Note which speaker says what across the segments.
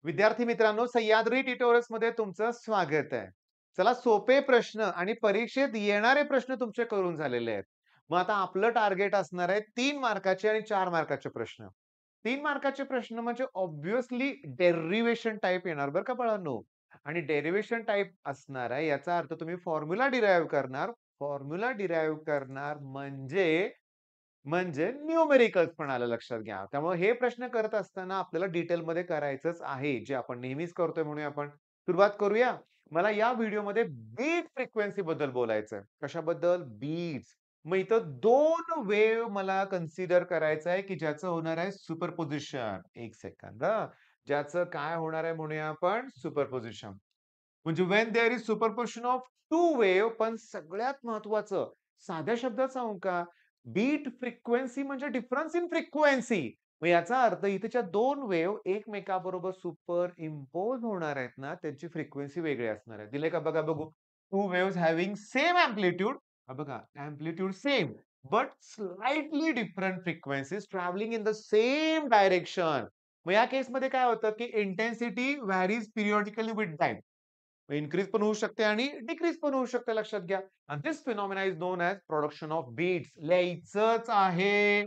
Speaker 1: विद्यार्थी मित्रांनो, सह्याद्री ट्युटोरियल्स मध्ये तुमचं स्वागत आहे. चला सोपे प्रश्न आणि परीक्षेत येणारे प्रश्न तुमचे करून झालेले आहेत. मग आता आपलं टार्गेट असणार आहे 3 मार्काचे आणि 4 मार्काचे प्रश्न. 3 मार्काचे प्रश्न म्हणजे ऑब्व्हियसली डेरिव्हेशन टाइप येणार बरं का बाळांनो. आणि डेरिव्हेशन टाइप असणार आहे याचा अर्थ तुम्ही फॉर्म्युला डिराईव्ह करणार. फॉर्म्युला डिराईव्ह करणार म्हणजे न्यूमेरिकल्स पण आलं लक्षात घ्या. त्यामुळे हे प्रश्न करत असताना आपल्याला डिटेलमध्ये करायचंच आहे, जे आपण नेहमीच करतोय म्हणूया आपण. सुरुवात करूया. मला या व्हिडिओमध्ये बीट फ्रिक्वेन्सी बद्दल बोलायचंय. कशाबद्दल? बीट्स. मग इथं 2 वेव्ह मला कन्सिडर करायचं आहे, की ज्याचं होणार आहे सुपरपोझिशन. 1 सेकंद हां. ज्याचं काय होणार आहे म्हणूया आपण सुपरपोझिशन. म्हणजे when there is superposition of 2 wave पण सगळ्यात महत्वाचं साध्या शब्दात सांगू का? बीट फ्रिक्वेन्सी म्हणजे डिफरन्स इन फ्रिक्वेन्सी. मग याचा अर्थ इथेच्या 2 वेव्ह एकमेकांबरोबर सुपर इम्पोज होणार आहेत ना, त्यांची फ्रिक्वेन्सी वेगळी असणार आहे. दिले का बघा बघू. 2 वेव्हज हॅव्हिंग सेम एम्प्लिट्यूड. बघा amplitude same but slightly different frequencies travelling in the same direction. मग या केसमध्ये काय होतं, की intensity varies periodically with time. Increase पण होऊ शकते आणि डिक्रीज पण होऊ शकते लक्षात घ्या. आणि this phenomena is known as production of beats. लिहायचंच आहे.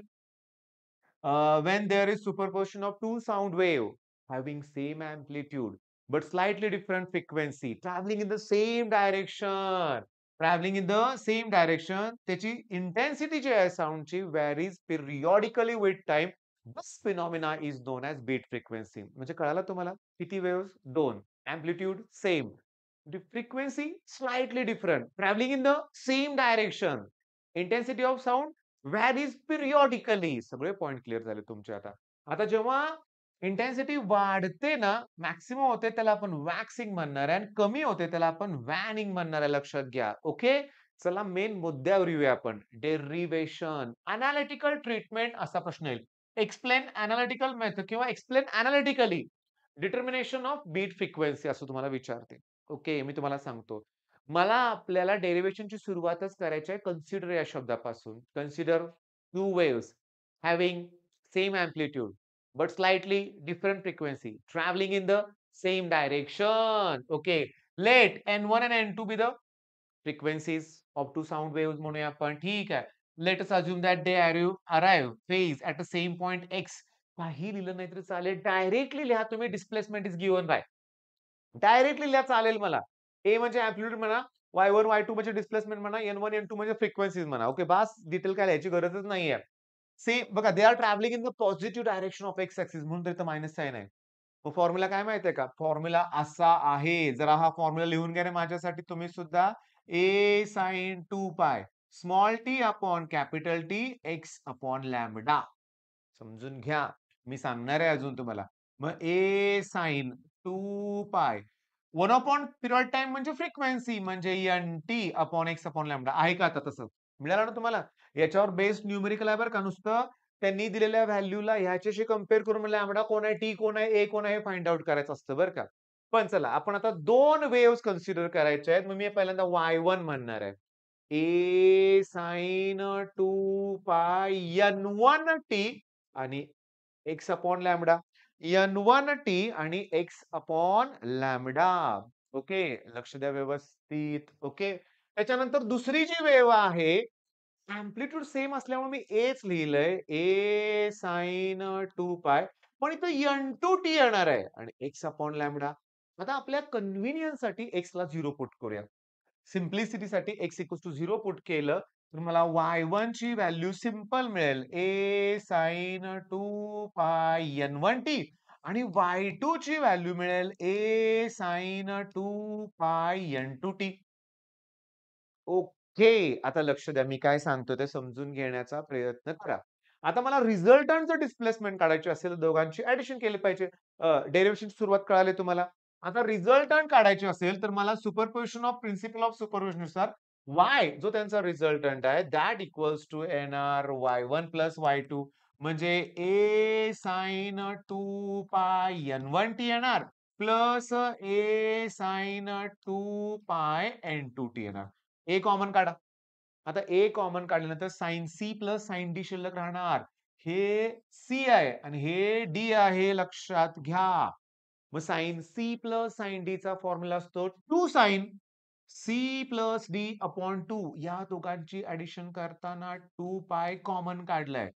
Speaker 1: When there is superposition of two sound wave having same amplitude but slightly different frequency traveling in the same direction. Traveling in the same direction, त्याची intensity जी आहे साऊंडची varies periodically with time. This phenomena is known as beat frequency. म्हणजे कळालं तुम्हाला? किती waves? 2. Amplitude same. The frequency slightly different. Traveling in the same direction. Intensity of sound varies periodically. सगळे point clear झाले तुमचे आता. आता जेव्हा इंटेन्सिटी वाढते ना, मॅक्सिमम होते त्याला आपण वॅक्सिंग म्हणणार आहे आणि कमी होते त्याला आपण वॅनिंग म्हणणार आहे लक्षात घ्या. ओके. चला मेन मुद्द्यावर येऊया आपण. डेरिव्हेशन, एनालिटिकल ट्रीटमेंट असा प्रश्न येईल. एक्सप्लेन एनालिटिकल मेथड किंवा explain analytically determination of beat frequency असं तुम्हाला विचारते. ओके, मी तुम्हाला सांगतो. मला आपल्याला डेरिव्हेशनची सुरुवातच करायची आहे कन्सिडर या शब्दापासून. Consider 2 waves having same amplitude but slightly different frequency travelling in the same direction. Okay. Let N1 and N2 be the frequencies of two sound waves म्हणूया आपण. ठीक आहे. Let us assume that they arrive phase at a same point X. काही लिहिलं नाही तरी चालेल. Directly लिहा तुम्ही displacement is given by. Directly लिहा चालेल मला. ए म्हणजे एम्प्लिट्यूड म्हणा, Y1, Y2 म्हणजे डिस्प्लेसमेंट म्हणा, N1, N2 म्हणजे फ्रिक्वेन्सीज म्हणा. ओके बास डिटेल काय लिहायची गरजच नाहीये. सेम बघा they are travelling in the positive direction of x axis म्हणून तर इथं मायनस साइन आहे. मग फॉर्म्युला काय माहितीये का? फॉर्म्युला असा आहे. जरा हा फॉर्म्युला लिहून घ्या रे माझ्यासाठी तुम्ही सुद्धा. A sin 2 पाय small T upon capital T x upon lambda. समजून घ्या. मी सांगणार आहे अजून तुम्हाला. मग A sin 2 पाय 1 अपॉन पिरियड टाइम म्हणजे फ्रिक्वेन्सी म्हणजे T upon x upon lambda. आहे का आता तसं? मिळालं ना तुम्हाला? याच्यावर बेस्ड न्यूमेरिकल आहे बरं का नुसतं त्यांनी दिलेल्या व्हॅल्यूला ह्याच्याशी कंपेअर करून लॅम्बडा कोण आहे, टी कोण आहे, ए कोण आहे हे फाइंड आउट करायचं असतं बरं का. पण चला आपण आता 2 वेव्हज कन्सिडर करायच्या आहेत. मग मी पहिल्यांदा Y1 म्हणणार आहे. ए sin 2 पाय N1 टी आणि x upon lambda. N1 T आणि एक्स अपॉन लॅम्बडा. ओके. लक्ष द्या व्यवस्थित. ओके. त्याच्यानंतर दुसरी जी वेव्ह आहे, एम्प्लिट्यूड सेम असल्यामुळे मी एच लिहिलंय. ए sin 2 पाय. पण इथं N2T येणार आहे आणि एक्स अपॉन लॅम्बडा. आता आपल्या कन्व्हिनियन्ससाठी एक्सला 0 पुट करूया. सिम्प्लिसिटीसाठी x इक्वल्स टू 0 पुट केलं, तर मला Y1 ची व्हॅल्यू सिंपल मिळेल. A sin 2 पाय N1T आणि Y2 ची व्हॅल्यू मिळेल A sin 2 पाय N2T. ओके. आता लक्ष द्या मी काय सांगतोय ते समजून घेण्याचा प्रयत्न करा. आता मला रिझल्टंटचं डिस्प्लेसमेंट काढायची असेल तर दोघांची ॲडिशन केली पाहिजे. डेरिव्हेशनची सुरुवात कळाली तुम्हाला. आता रिझल्टंट काढायची असेल तर मला superposition of principle of superposition नुसार Y जो त्यांचा रिझल्टंट आहे दॅट इक्वल्स टू येणार Y1 प्लस Y2 म्हणजे A sin 2 पाय N1T येणार प्लस A sin 2 पाय N2T येणार. ए कॉमन काढा. आता ए कॉमन काढल्यानंतर sine C plus sine D शिल्लक राहणार. हे सी आहे आणि हे डी आहे लक्षात घ्या. मग sine C plus sine D चा फॉर्म्युला असतो 2 sine C plus D upon 2. या दोघांची ऍडिशन करताना 2 पाय कॉमन काढलाय.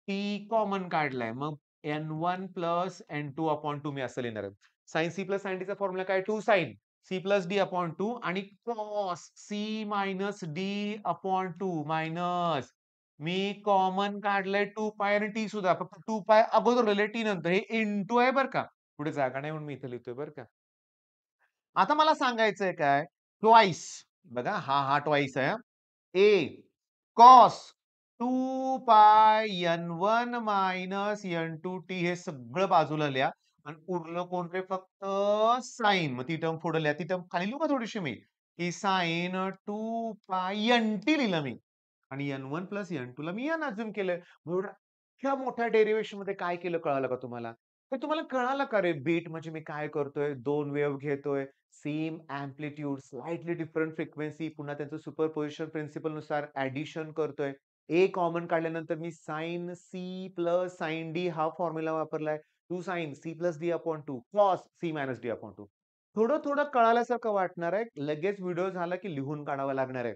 Speaker 1: टी कॉमन काढलाय. मग N1 प्लस N2 अपॉन 2 मी असं लिहिणार आहे. Sine C plus sine D चा फॉर्म्युला काय? 2 sine C plus D upon 2 आणि cos C minus D upon 2 minus मी कॉमन काढलंय 2 पाय आणि टी सुद्धा. फक्त 2 पाय अगोदर लिहिले, टी नंतर. हे इंटू आहे बरं का. पुढे जागा नाही म्हणून मी इथे लिहितोय बरं का. आता मला सांगायचंय काय? ट्वाइस बघा हा ट्वाइस आहे. ए cos 2 pi N1 minus N2 T हे सगळं बाजूला लिहा आणि उरलं कोण रे फक्त साइन. मग ती टर्म पुढे लिहा. ती टर्म खाली लिहू का थोडीशी मी? की साइन 2 पाय NT लिहिलं मी. आणि N1 प्लस N2 ला मी N अझ्युम केलंय. एवढ्या मोठ्या डेरिव्हेशन मध्ये काय केलं कळालं का तुम्हाला? हे तुम्हाला कळालं का रे बीट म्हणजे मी काय करतोय? 2 वेव्ह घेतोय. Same amplitude, slightly different frequency, पुन्हा त्यांचं सुपरपोजिशन प्रिन्सिपल नुसार ॲडिशन करतोय. ए कॉमन काढल्यानंतर मी sine C plus sine D हा फॉर्म्युला वापरलाय. 2 sine C plus D upon 2 cos C minus D upon 2. थोडं कळाल्यासारखं वाटणार आहे. लगेच व्हिडिओ झाला की लिहून काढावा लागणार आहे.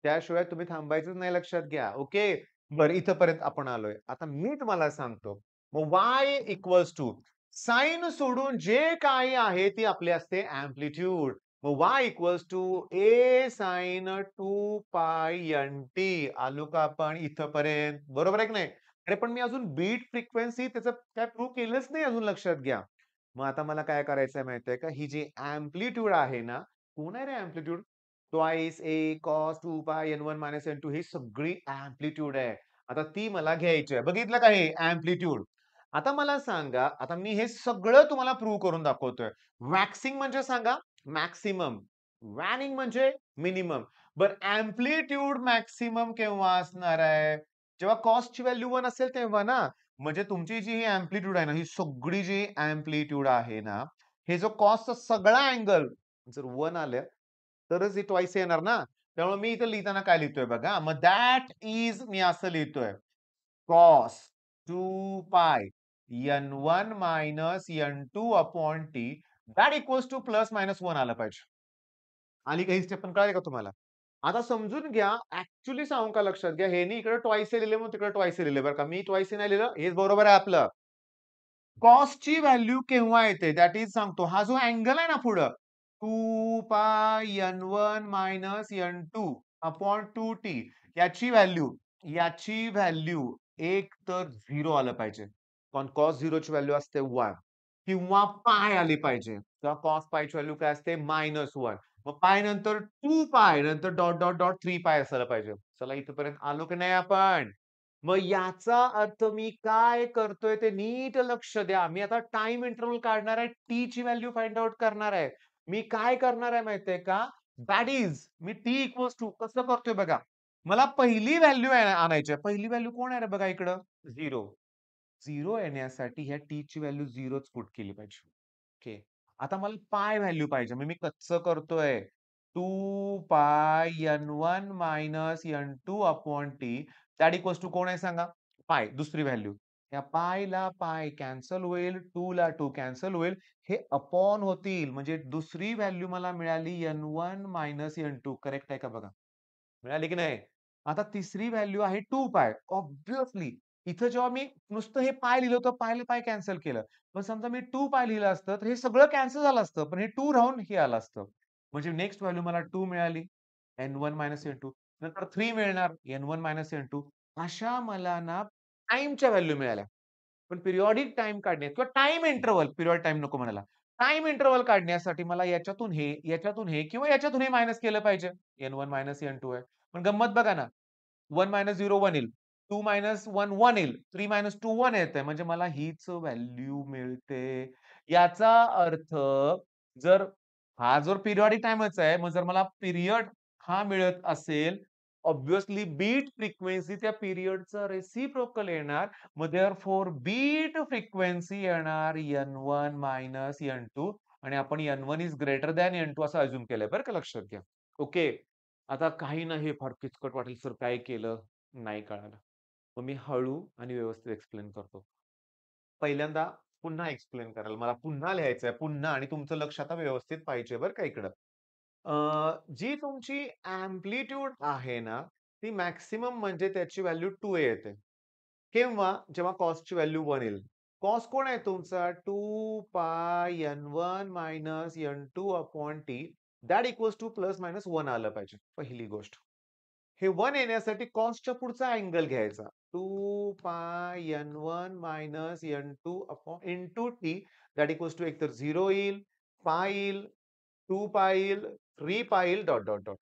Speaker 1: त्याशिवाय तुम्ही थांबायचंच नाही लक्षात घ्या. ओके. बरं इथपर्यंत आपण आलोय. आता मी तुम्हाला सांगतो. मग y इक्वल्स टू साइन सोडून जे काही आहे ती आपली असते एम्प्लिट्यूड. मग y equals to A sine 2 pi T. आलो का आपण इथपर्यंत? बरोबर आहे की नाही? अरे पण मी अजून बीट फ्रिक्वेन्सी त्याचं काय प्रूव्ह केलंच नाही अजून लक्षात घ्या. मग आता मला काय करायचंय माहितीये का? ही जी एम्प्लिट्यूड आहे ना, कोण आहे रे एम्प्लिट्यूड? ट्वाइस ए cos 2 pi N1 minus N2 ही सगळी एम्प्लिट्यूड आहे. आता ती मला घ्यायची आहे. बघितलं का हे एम्प्लिट्यूड? आता मला सांगा, आता मी हे सगळं तुम्हाला प्रूव्ह करून दाखवतोय. वॅक्सिंग म्हणजे सांगा मॅक्सिमम. वॅनिंग म्हणजे मिनिमम. बरं एम्प्लिट्यूड मॅक्सिमम केव्हा असणार आहे? जेव्हा कॉस्टची व्हॅल्यू 1 असेल तेव्हा ना. म्हणजे तुमची जी ही एम्प्लिट्यूड आहे ना, ही सगळी जी एम्प्लिट्यूड आहे ना, हे जो कॉस्टचा सगळा अँगल जर 1 आलं, तरच हे ट्वाइस येणार ना. त्यामुळे मी इथे लिहिताना काय लिहितोय बघा. मग दॅट इज मी असं लिहितोय. Cos 2 pi N1 minus N2 upon T that equals two plus minus 1 आलं पाहिजे. आली का ही स्टेप पण कळाली का तुम्हाला? आता समजून घ्या, ॲक्चुअली सांगू का लक्षात घ्या, ह्यानी इकडे ट्वाइस लिहिले म्हणून तिकडे ट्वाइस लिहिले बरं का. मी ट्वाइस नाही लिहिलं, हेच बरोबर आहे आपलं. कॉस्टची व्हॅल्यू केव्हा येते? दॅट इज सांगतो. हा जो अँगल आहे ना पुढं 2 pi N1 minus N2 upon 2t याची व्हॅल्यू एक तर 0 आलं पाहिजे. पण cos 0 ची व्हॅल्यू असते 1 किंवा पाय आली पाहिजे. तेव्हा cos पायची व्हॅल्यू काय असते? -1. मग पाय नंतर 2 पाय नंतर डॉट 3 पाय असायला पाहिजे. चला इथपर्यंत आलो की नाही आपण? मग याचा अर्थ मी काय करतोय ते नीट लक्ष द्या. मी आता टाइम इंटरव्हल काढणार आहे. टी ची व्हॅल्यू फाइंड आउट करणार आहे. मी काय करणार आहे माहितीये का? दॅट इज मी टी इक्वल्स टू कसं करतोय बघा. मला पहिली व्हॅल्यू आणायची आहे. पहिली व्हॅल्यू कोण आहे रे बघा इकडं? 0. 0 येण्यासाठी ह्या टी ची व्हॅल्यू 0च पुट केली पाहिजे. ओके. आता मला पाय व्हॅल्यू पाहिजे. मग मी कसं करतोय? 2 pi N1 minus N2 upon T that equals to कोण आहे सांगा? पाय दुसरी व्हॅल्यू. या पायला पाय कॅन्सल होईल, 2 ला 2 कॅन्सल होईल. हे अपॉन होतील. म्हणजे दुसरी व्हॅल्यू मला मिळाली N1 मायनस N2 करेक्ट आहे का बघा? मिळाली की नाही? आता तिसरी व्हॅल्यू आहे 2 पाय. ऑब्व्हियसली इथं जेव्हा मी नुसतं हे पाय लिहिलं होतं, पायला पाय कॅन्सल केलं. पण समजा मी 2 पाय लिहिलं असतं, तर हे सगळं कॅन्सल झालं असतं. पण हे 2 राहून हे आलं असतं. म्हणजे नेक्स्ट व्हॅल्यू मला 2 मिळाली. N1 मायनस N2 नंतर 3 मिळणार N1 मायनस N2 अशा मला ना टाईमच्या व्हॅल्यू मिळाल्या. पण पिरियॉडिक टाईम काढणे किंवा टाईम इंटरव्हल पिरियॉडिक टाईम नको म्हणायला. टाईम इंटरव्हल काढण्यासाठी मला याच्यातून हे किंवा याच्यातून हे मायनस केलं पाहिजे. N1 मायनस N2 आहे. पण गंमत बघा ना, 1 मायनस 0 1 येईल. 2 मायनस 1 1 येईल. 3 मायनस 2 1 येतंय. म्हणजे मला हीच व्हॅल्यू मिळते. याचा अर्थ जर हा जर पिरियॉडिक टाईमच आहे, मग जर मला पिरियड हा मिळत असेल, ऑब्व्हियसली बीट फ्रिक्वेन्सी त्या पिरियडचा रेसिप्रोकल येणार. मग देअरफॉर बीट फ्रिक्वेन्सी येणार N1 मायनस N2 आणि आपण N1 इस ग्रेटर दॅन N2 असं अझ्युम केलंय बरं का लक्षात घ्या. ओके. आता काही नाही फार किचकट वाटेल सर काय केलं? नाही कळालं. मग मी हळू आणि व्यवस्थित एक्सप्लेन करतो. पहिल्यांदा पुन्हा एक्सप्लेन कराल. मला पुन्हा लिहायचंय पुन्हा आणि तुमचं लक्ष आता व्यवस्थित पाहिजे बरं का इकडं. जी तुमची एम्प्लिट्यूड आहे ना, ती मॅक्सिमम म्हणजे त्याची व्हॅल्यू 2a येते. किंवा जेव्हा कॉसची व्हॅल्यू 1 येईल. कॉस कोण आहे तुमचा 2 pi N1 minus N2 upon T that equals two plus minus 1 आलं पाहिजे. पहिली गोष्ट. हे 1 येण्यासाठी कॉसच्या पुढचा अँगल घ्यायचा. 2 pi N1 minus N2 upon into T that equals to एकतर 0 येईल, पाय येईल, 2 पाय येईल, 3 पाय येईल, डॉट, डॉट, डॉट.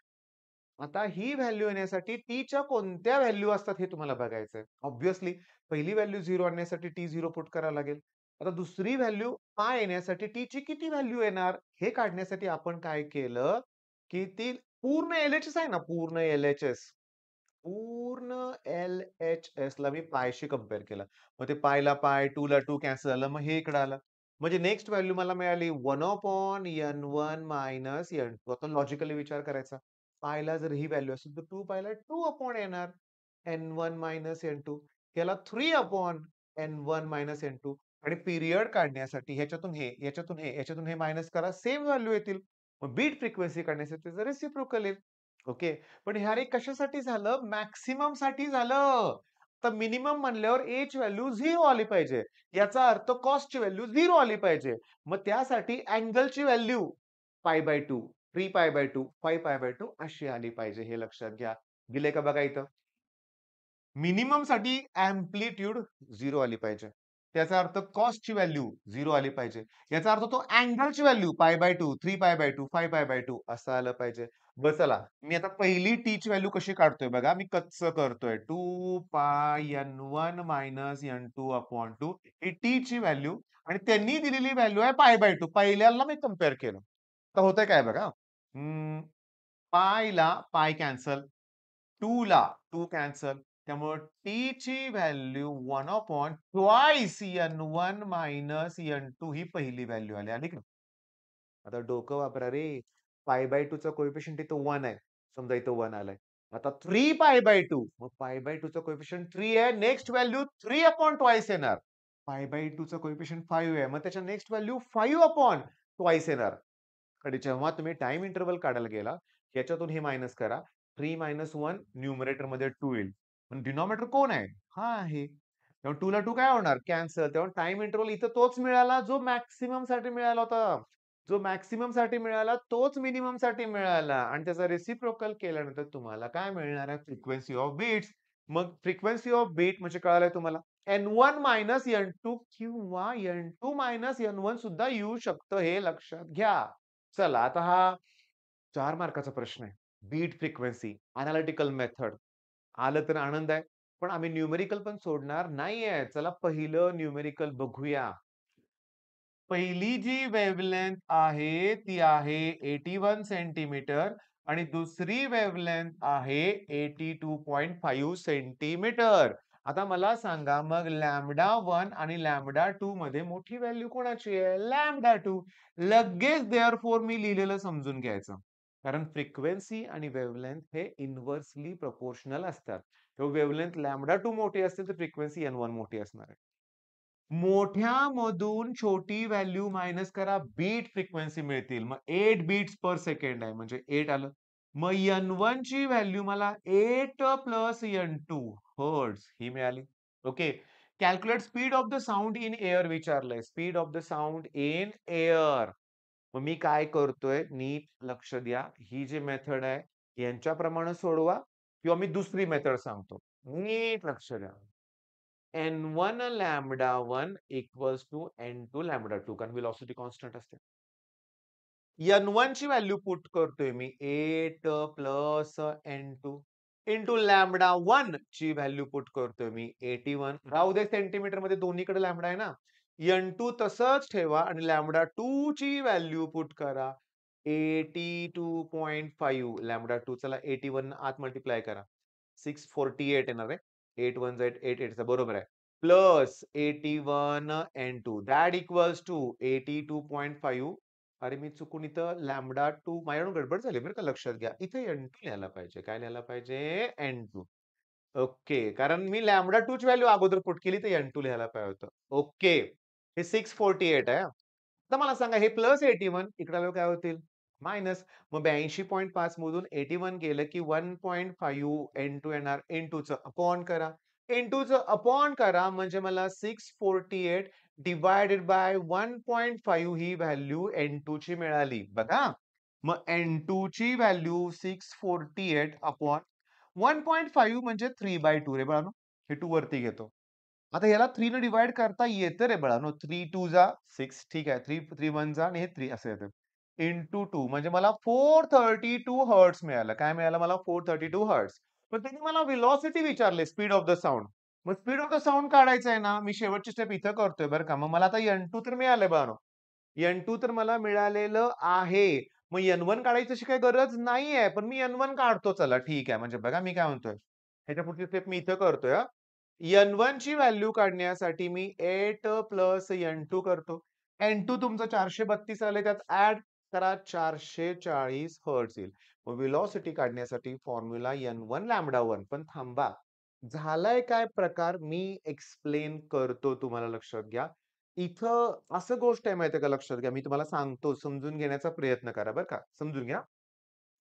Speaker 1: आता ही व्हॅल्यू येण्यासाठी टीच्या कोणत्या व्हॅल्यू असतात हे तुम्हाला बघायचंय. ऑब्व्हियसली पहिली व्हॅल्यू 0 आणण्यासाठी टी 0 पुट करावं लागेल. आता दुसरी व्हॅल्यू पाय येण्यासाठी टीची किती व्हॅल्यू येणार हे काढण्यासाठी आपण काय केलं, की ती पूर्ण एल-एच-एस आहे ना, पूर्ण एल-एच-एस. पूर्ण एल-एच-एसला मी पायशी कंपेअर केलं. मग ते पायला पाय, 2 ला 2 कॅन्सल झालं. मग हे इकडं आलं. म्हणजे नेक्स्ट व्हॅल्यू मला मिळाली 1/N1 मायनस N2. आता लॉजिकली विचार करायचा. पायला जर ही व्हॅल्यू असेल, तर 2 पायला 2 येणार. N1 minus N2. याला 3/N1 मायनस N2 आणि पिरियड काढण्यासाठी ह्याच्यातून हे, याच्यातून हे, याच्यातून हे मायनस करा. सेम व्हॅल्यू येतील. मग बीट फ्रिक्वेन्सी काढण्यासाठी त्याचं रेसिप्रोकल येईल. ओके. पण ह्या रे कशासाठी झालं? मॅक्सिममसाठी झालं. तर मिनिमम म्हणल्यावर एच व्हॅल्यू 0 आली पाहिजे. याचा अर्थ कॉस्टची व्हॅल्यू 0 आली पाहिजे. मग त्यासाठी अँगलची व्हॅल्यू π/2, 3π/2, 5π/2 अशी आली पाहिजे. हे लक्षात घ्या. दिलंय का बघा इथं? मिनिममसाठी अँप्लिट्यूड 0 आली पाहिजे. त्याचा अर्थ कॉस्टची व्हॅल्यू 0 आली पाहिजे. याचा अर्थ तो अँगलची व्हॅल्यू π/2, 3π/2, 5π/2 असं आलं पाहिजे. बरं चला, मी आता पहिली टीची व्हॅल्यू कशी काढतोय बघा. मी कच्चं करतोय. 2 pi N1 minus N2 upon 2 ही टीची व्हॅल्यू आणि त्यांनी दिलेली व्हॅल्यू आहे π/2. पहिल्याला मी कंपेअर केलं. तर होतंय काय बघा. पायला पाय कॅन्सल, 2 ला 2 कॅन्सल. त्यामुळे टीची value 1 twice N1 minus N2 ही पहिली व्हॅल्यू आली. आली का? आता डोकं वापरा रे. π/2 चा कोएफिशियंट इथं 1 आहे. समजा इथं 1 आलाय. आता 3π/2 मग π/2 चा कोएफिशियंट 3 आहे. नेक्स्ट व्हॅल्यू 3 अपॉन ट्वाइस येणार. π/2 चा कोएफिशियंट 5 आहे. मग त्याच्या नेक्स्ट व्हॅल्यू 5 अपॉन ट्वाइस येणार. आणि जेव्हा तुम्ही टाइम इंटरव्हल काढायला गेला, याच्यातून हे मायनस करा. 3 मायनस 1 न्यूमरेटरमध्ये 2 येईल. पण डिनॉमिनेटर कोण आहे? हा आहे. तेव्हा 2 ला 2 काय होणार? कॅन्सल. तेव्हा टाइम इंटरव्हल इथं तोच मिळाला जो मॅक्सिममसाठी मिळाला होता. जो मॅक्सिममसाठी मिळाला तोच मिनिममसाठी मिळाला आणि त्याचा रेसिप्रोकल केल्यानंतर तुम्हाला काय मिळणार आहे? Frequency of beats. मग फ्रिक्वेन्सी ऑफ बीट म्हणजे कळालंय तुम्हाला? N1 मायनस N2 किंवा N2 मायनस N1 सुद्धा येऊ शकतं हे लक्षात घ्या. चला आता हा 4 मार्काचा प्रश्न आहे. Beat frequency, analytical method. आलं तर आनंद आहे. पण आम्ही न्यूमेरिकल पण सोडणार नाहीये. चला पहिलं न्यूमेरिकल बघूया. पहिली जी वेव्हलेंथ आहे ती आहे 81 सेंटीमीटर आणि दुसरी वेव्हलेंथ आहे 82.5 सेंटीमीटर. आता मला सांगा मग λ1 आणि λ2 मध्ये मोठी व्हॅल्यू कोणाची आहे? λ2. लगेच देअरफॉर मी लिहिलेलं समजून घ्यायचं. कारण फ्रिक्वेन्सी आणि वेव्हलेंथ हे इन्व्हर्सली प्रोपोर्शनल असतात. तर वेव्हलेंथ λ2 मोठी असते तर फ्रिक्वेन्सी N1 मोठी असणार आहे. मोठ्यामधून छोटी व्हॅल्यू मायनस करा, बीट फ्रिक्वेन्सी मिळतील. मग 8 बीट्स पर सेकंड आहे म्हणजे 8 आलं. मग N1 ची व्हॅल्यू मला 8 प्लस N2 हर्ट्झ ही मिळाली. Okay. Calculate speed of the sound in air विचारलंय. Speed of the sound in air. मग मी काय करतोय नीट लक्ष द्या. ही जी मेथड आहे यांच्याप्रमाणे सोडवा किंवा मी दुसरी मेथड सांगतो. नीट लक्ष द्या. N1 λ1 इक्वल्स टू N2 λ2 कारण व्हेलॉसिटी कॉन्स्टंट असते. N1 ची व्हॅल्यू पुट करतोय मी 8 प्लस N2 इंटू λ1 ची व्हॅल्यू पुट करतोय मी 81. राहू दे सेंटीमीटर मध्ये दोन्हीकडे लॅम्बडा आहे ना. N2 तसंच ठेवा आणि λ2 ची व्हॅल्यू पुट करा. 82.5 λ2 चला 81 आत मल्टिप्लाय करा. 648 येणार आहे. 8 1 8 8 चा बरोबर आहे. Plus 81 N2 that equals to 82.5. अरे मी चुकून इथं λ2 माझ्याकडून गडबड झाली बरं का लक्षात घ्या. इथे N2 लिहायला पाहिजे. काय लिहायला पाहिजे? N2. ओके. कारण मी λ2 ची व्हॅल्यू अगोदर पुट केली तर N2 लिहायला पाहिजे होतं. ओके. हे 648 आहे. तर मला सांगा हे प्लस 81 इकडे आल्यावर काय होतील? मायनस. मग 82.5 मधून 81 गेलं की 1.5 N2 येणार. N2चं अपॉन करा. N2चं अपॉन करा म्हणजे मला 648 divided by 1.5 he value N2 ची मिळाली. बघा. मग N2 ची व्हॅल्यू 648 अपॉन 1.5 म्हणजे 3/2 रे बाळांनो. हे 2 वरती घेतो. आता याला 3 ने डिव्हाईड करता येतं रे बाळांनो. 3 2 जा 6 ठीक आहे. 3 3 1 जा आणि हे 3 असं येतं. इंटू 2 म्हणजे मला 432 हर्ट्झ मिळालं. काय मिळालं मला? 432 हर्ट्झ. पण त्यांनी मला व्हेलॉसिटी विचारले, स्पीड ऑफ द साउंड. मग स्पीड ऑफ द साउंड काढायचं आहे ना, मी शेवटची स्टेप इथं करतोय बरं का. मग मला आता N2 तर मिळालंय बाळांनो. N2 तर मला मिळालेलं आहे. मग N1 काढायची अशी काही गरज नाहीये. पण मी N1 काढतो चला ठीक आहे. म्हणजे बघा मी काय म्हणतोय. ह्याच्या पुढची स्टेप मी इथं करतोय हां. N1 ची व्हॅल्यू काढण्यासाठी मी 8 प्लस N2 करतो. N2 तुमचं 432 आलंय त्यात ॲड करा 440 हर्ट्झ येईल. मग व्हेलॉसिटी काढण्यासाठी फॉर्म्युला N1 लॅम्बडा 1. पण थांबा. झालाय काय प्रकार मी एक्सप्लेन करतो तुम्हाला लक्षात घ्या. इथं असं गोष्ट आहे माहिती का लक्षात घ्या. मी तुम्हाला सांगतो समजून घेण्याचा प्रयत्न करा बरं का. समजून घ्या.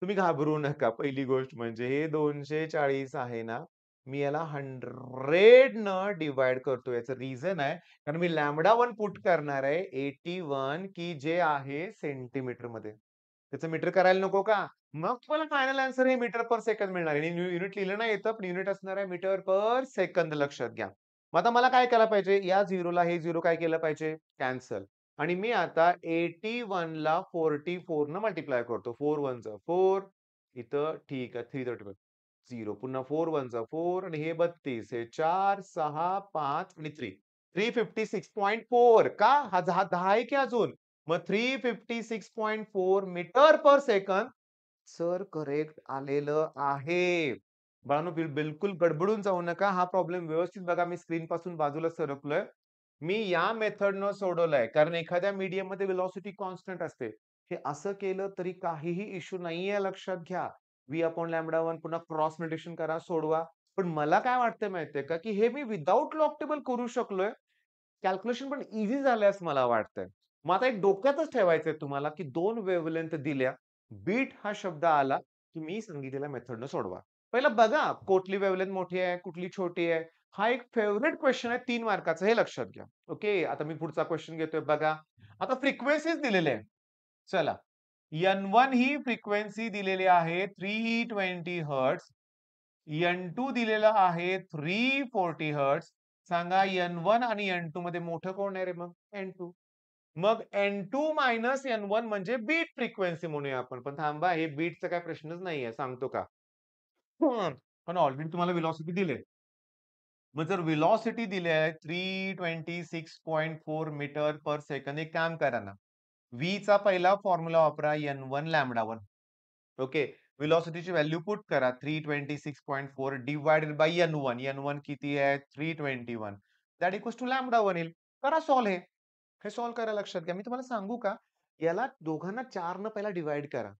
Speaker 1: तुम्ही घाबरू नका. पहिली गोष्ट म्हणजे हे 240 आहे ना, मी याला 100 न डिव्हाईड करतो. याचं रिझन आहे, कारण मी लॅम्बडा 1 पुट करणार आहे 81 की जे आहे सेंटीमीटरमध्ये. त्याचं मीटर करायला नको का? मग तुम्हाला फायनल आन्सर हे मीटर पर सेकंद मिळणार आहे. आणि युनिट लिहिलं नाही येतं, पण युनिट असणार आहे मीटर पर सेकंद लक्षात घ्या. मग आता मला काय केलं पाहिजे? या 0ला हे 0 काय केलं पाहिजे? कॅन्सल. आणि मी आता 81 ला 44 न मल्टिप्लाय करतो. 4 1 जा 4 इथं ठीक आहे 335 0 पुन्हा 4 1 जा 4 आणि हे 32 हे 4 6 5 आणि 3 356.4 का? हा 10 आहे की अजून? मग 356.4 metre per second sir correct आलेलं आहे. बाळांनो बिलकुल गडबडून जाऊ नका. हा प्रॉब्लेम व्यवस्थित बघा मी स्क्रीनपासून बाजूला सरकलोय. मी या मेथडनं सोडवलंय. कारण एखाद्या मीडियममध्ये व्हेलॉसिटी कॉन्स्टंट असते. हे असं केलं तरी काहीही इश्यू नाहीये लक्षात घ्या. V/लॅम्बडा 1 पुन्हा क्रॉस मल्टिप्लिकेशन करा, सोडवा. पण मला काय वाटतंय माहितीये का, की हे मी विथआऊट लॉग टेबल करू शकलोय. कॅल्क्युलेशन पण ईझी झालंय असं मला वाटतंय. मग आता एक डोक्यातच ठेवायचंय तुम्हाला, की 2 वेव्हलेंग्थ दिल्या. बीट हा शब्द आला, की मी सांगितलेल्या मेथडनं सोडवा. पहिलं बघा कुठली वेव्हलेंग्थ मोठी आहे, कुठली छोटी आहे. हा एक फेव्हरेट क्वेश्चन आहे 3 मार्काचा हे लक्षात घ्या. ओके. आता मी पुढचा क्वेश्चन घेतोय बघा. आता फ्रिक्वेन्सीज दिलेले आहे. चला. N1 ही फ्रिक्वेन्सी दिलेली आहे 320 हर्ट्झ. N2 दिलेला आहे 340 हर्ट्झ. सांगा N1 आणि N2 मध्ये मोठं कोण आहे रे मग? N2. मग N2 मायनस N1 म्हणजे बीट फ्रिक्वेन्सी म्हणूया आपण. पण थांबा हे बीटचा काही प्रश्नच नाहीये सांगतो का. पण ऑलरेडी तुम्हाला व्हेलॉसिटी दिले. मग जर व्हेलॉसिटी दिली आहे 326.4 मीटर पर सेकंद एक काम करा ना. V चा पहिला फॉर्म्युला वापरा N1 लॅम्बडा 1. ओके. व्हेलॉसिटीची व्हॅल्यू पुट करा 326.4 डिव्हायडेड बाय N1. N1 किती आहे? 321. दॅट इक्वल्स टू लॅम्बडा 1 येईल. करा सॉल्व्ह हे. हे सॉल्व्ह करा लक्षात घ्या. मी तुम्हाला सांगू का? याला दोघांना 4 न पहिला डिव्हाईड करा.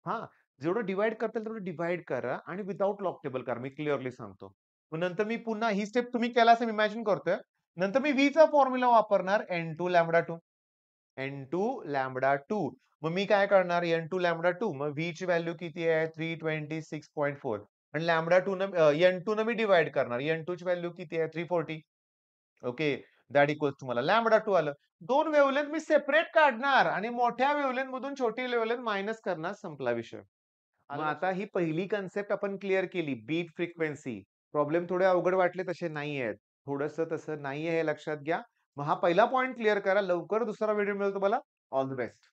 Speaker 1: हां, जेवढं डिव्हाईड करता येईल तेवढं डिव्हाईड करा आणि विथआऊट लॉग टेबल करा. मी क्लिअरली सांगतो. मग नंतर मी पुन्हा ही स्टेप तुम्ही केला असं मी इमॅजिन करतोय. नंतर मी Vचा फॉर्म्युला वापरणार N2 लॅम्बडा 2. N2 lambda 2. मग मी काय करणार N2 लॅम्बडा 2 मग V ची व्हॅल्यू किती आहे 326.4 आणि लॅम्बडा 2 न N2 न मी डिव्हाईड करणार. N2 ची व्हॅल्यू किती आहे 340. ओके. दॅट इक्वल्स टू मला लॅम्बडा 2 आलं. 2 वेव्हलेंग्थ मी सेपरेट काढणार आणि मोठ्या वेव्हलेंग्थ मधून छोटी वेव्हलेंग्थ मायनस करणार संपला विषय. मग आता ही पहिली कन्सेप्ट आपण क्लिअर केली बीट फ्रिक्वेन्सी. प्रॉब्लेम थोडे अवघड वाटले तसे नाहीयेत. थोडंसं तसं नाहीये हे लक्षात घ्या. मग हा पहिला पॉइंट क्लिअर करा. लवकर दुसरा व्हिडिओ मिळेल तुम्हाला. All the best.